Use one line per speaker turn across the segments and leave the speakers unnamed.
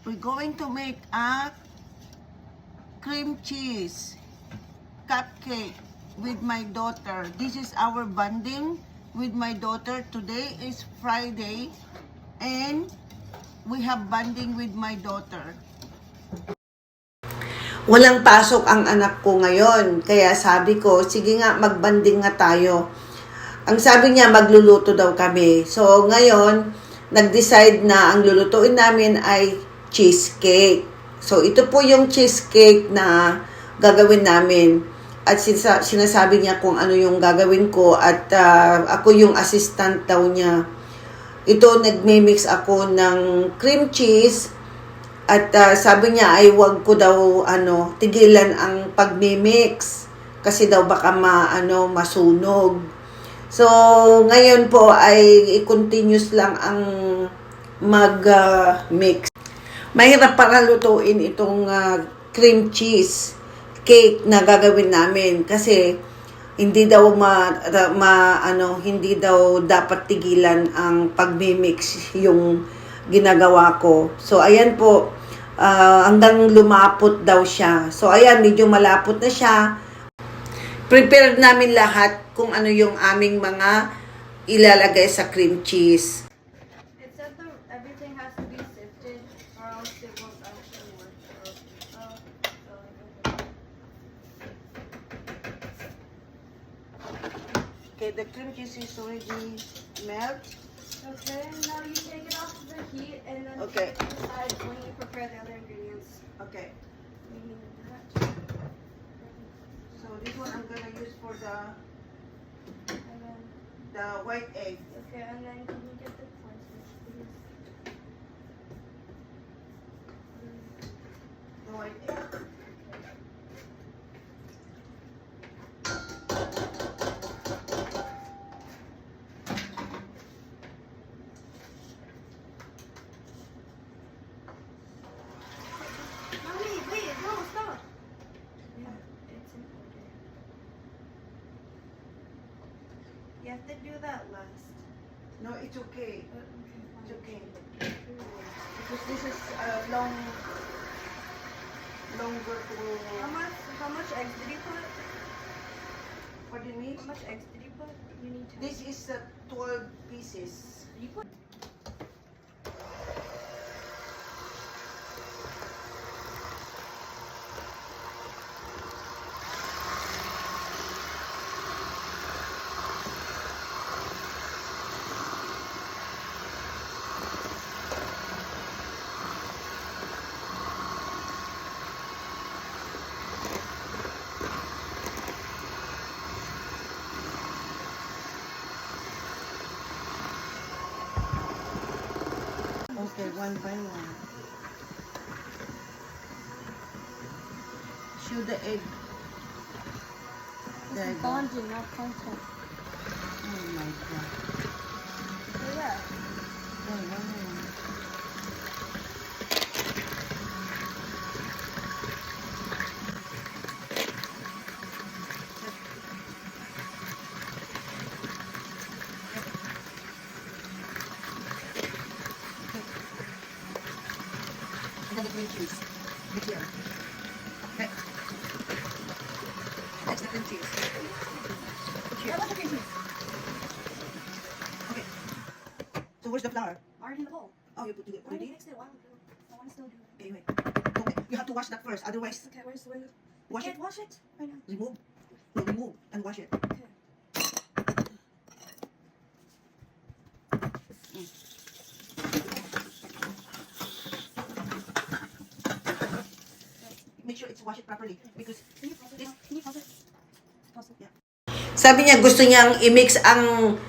We're going to make a cream cheese cupcake with my daughter. This is our bonding with my daughter. Today is Friday and we have bonding with my daughter.
Walang pasok ang anak ko ngayon. Kaya sabi ko, sige nga, magbanding nga tayo. Ang sabi niya, magluluto daw kami. So, ngayon, nag-decide na ang lulutuin namin ay cheesecake. So, ito po yung cheesecake na gagawin namin. At sinasabi niya kung ano yung gagawin ko at ako yung assistant daw niya. Ito, nagme-mix ako ng cream cheese. At sabi niya ay wag ko daw tigilan ang pagmi-mix kasi daw baka masunog. So ngayon po ay i-continuous lang ang mag-mix. Mahirap para lutuin itong cream cheese cake na gagawin namin kasi hindi daw hindi daw dapat tigilan ang pagmi-mix yung ginagawa ko. So, ayan po, hanggang lumapot daw siya. So, ayan, medyo malapot na siya. Prepared namin lahat kung ano yung aming mga ilalagay sa cream cheese.
It said everything has to be sifted or else it won't actually work.
Okay, the cream cheese is already melt.
Okay, now you take it off the heat and then
Okay.
put it aside when you prepare the other ingredients.
Okay.
We need that.
So, this one I'm gonna use for
And then,
the white egg.
okay, and then can you get the cornstarch, please?
The white egg.
Mommy, wait, no, stop. Yeah, it's in order. You have to do that last.
No, it's okay. It's okay.
Okay.
Because this is longer to...
How much eggs did you put?
What do you mean?
How much eggs did you put? You need 10.
This is 12 pieces.
You put.
Okay, one by one. Shoot the egg. There you go.
Bonding, not content.
Oh my god.
So yeah.
Oh, wow. And then the cream cheese. Right here. Okay. That's the cream cheese.
Yeah, what's the cream cheese?
Okay. So where's the flour?
Already in the bowl.
Oh, you put it
I already
already?
mixed it a while ago. I want to still do it.
Okay, wait. Okay, you have to wash that first. Otherwise,
Okay, where's the way?
wash it.
Can't wash it right now.
Remove. No, remove and wash it.
Okay.
Make sure it's wash it properly because
Can you pause it?
this.
Now? Can you pause it? Pause it.
Yeah.
Sabi niya gusto niyang i-mix ang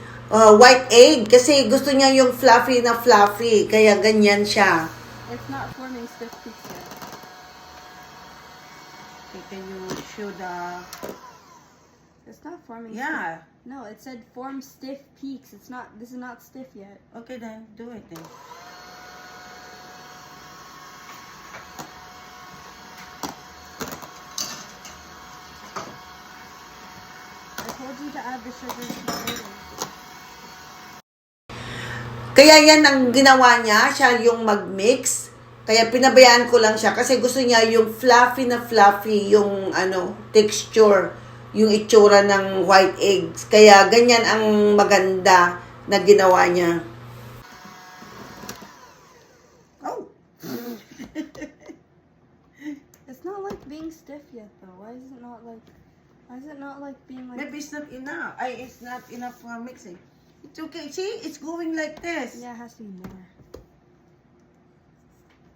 white egg kasi gusto niya yung fluffy na fluffy. Kaya ganyan siya.
It's not forming stiff peaks yet.
Okay, can you show the?
It's not forming.
Yeah.
Stiff. No, it said form stiff peaks. It's not. This is not stiff yet.
Okay then, do it then.
I told you to add the sugar later.
Kaya yan ang ginawa niya, siya yung mag-mix. Kaya pinabayaan ko lang siya kasi gusto niya yung fluffy na fluffy yung texture, yung itsura ng white eggs. Kaya ganyan ang maganda na ginawa niya. Oh.
It's not like being stiff yet though. Why is it not like being like
Maybe it's not enough. It's not enough for mixing. It's okay. See, it's going like this.
Yeah, it has to be more.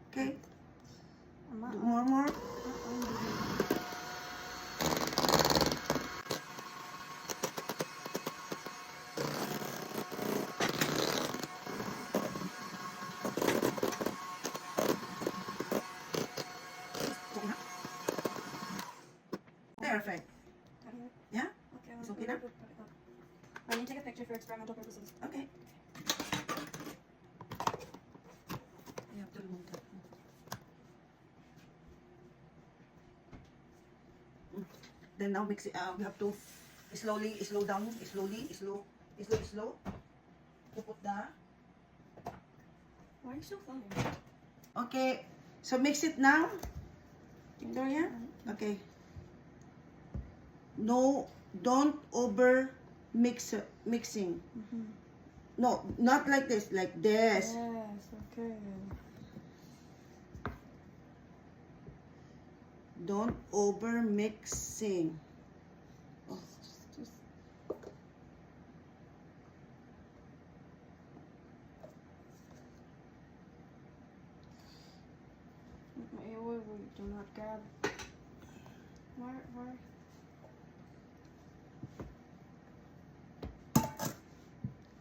Okay.
I'm not,
More. Perfect. Yeah?
Okay,
It's okay now?
I need to take a picture for experimental purposes.
Okay. You have to remove that. Then now mix it. We have to slow down. Slow. Put that.
Why are you so funny?
Okay. So mix it now. Victoria? Okay. No, don't over mixing. No, not like this. Like this.
Yes, okay.
Don't over mixing. Oh.
Just wait, do not grab. Where?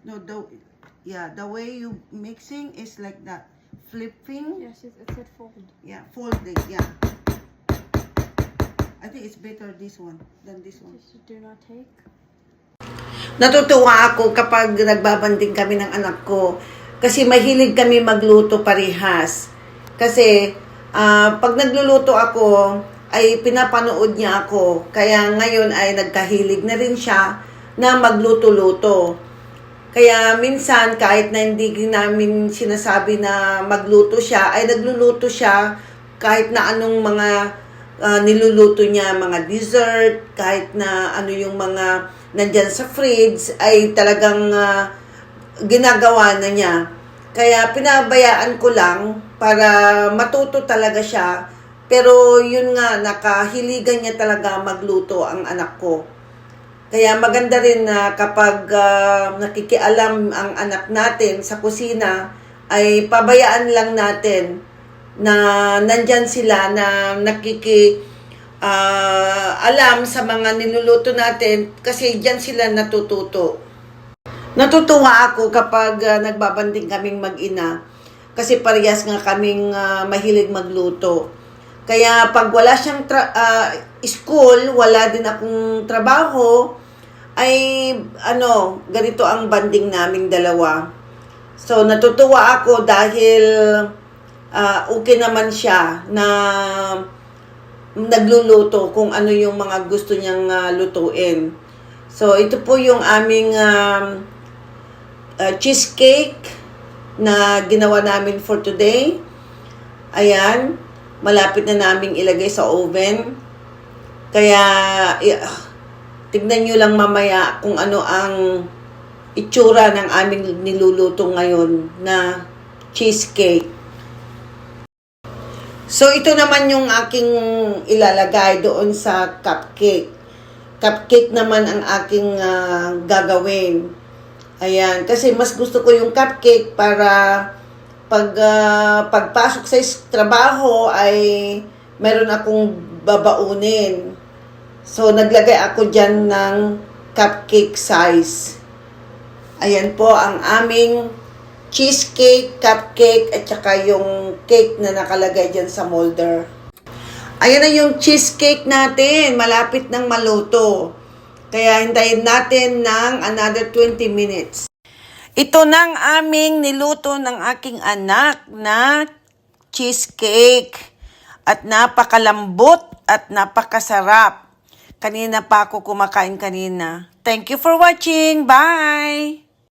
No, the way you mixing is like that. Flipping.
Yes, it said fold.
Yeah, folding. Yeah. I think it's better this one than this one.
Just do not take.
Natutuwa ako kapag nagbabanding kami ng anak ko. Kasi mahilig kami magluto parehas. Kasi pag nagluluto ako, ay pinapanood niya ako. Kaya ngayon ay nagkahilig na rin siya na magluto-luto. Kaya minsan kahit na hindi namin sinasabi na magluto siya, ay nagluluto siya kahit na anong mga niluluto niya, mga dessert, kahit na ano yung mga nandyan sa fridge, ay talagang ginagawa na niya. Kaya pinabayaan ko lang para matuto talaga siya. Pero yun nga, nakahiligan niya talaga magluto ang anak ko. Kaya maganda rin na kapag nakikialam ang anak natin sa kusina, ay pabayaan lang natin na nandyan sila na alam sa mga niluluto natin kasi dyan sila natututo. Natutuwa ako kapag nagbabanding kaming mag-ina kasi parehas nga kaming mahilig magluto. Kaya pag wala siyang school, wala din akong trabaho, ay ganito ang banding naming dalawa. So natutuwa ako dahil okay naman siya na nagluluto kung ano yung mga gusto niyang lutuin. So ito po yung aming cheesecake na ginawa namin for today. Ayan. Malapit na naming ilagay sa oven. Kaya, tignan nyo lang mamaya kung ano ang itsura ng aming niluluto ngayon na cheesecake. So, ito naman yung aking ilalagay doon sa cupcake. Cupcake naman ang aking gagawin. Ayan. Kasi mas gusto ko yung cupcake para pagpasok sa trabaho ay meron akong babaunin. So, naglagay ako dyan ng cupcake size. Ayan po ang aming cheesecake, cupcake, at saka yung cake na nakalagay dyan sa molder. Ayan na yung cheesecake natin. Malapit ng maluto. Kaya hintayin natin ng another 20 minutes. Ito nang aming niluto ng aking anak na cheesecake. At napakalambot at napakasarap. Kanina pa ako kumakain kanina. Thank you for watching. Bye!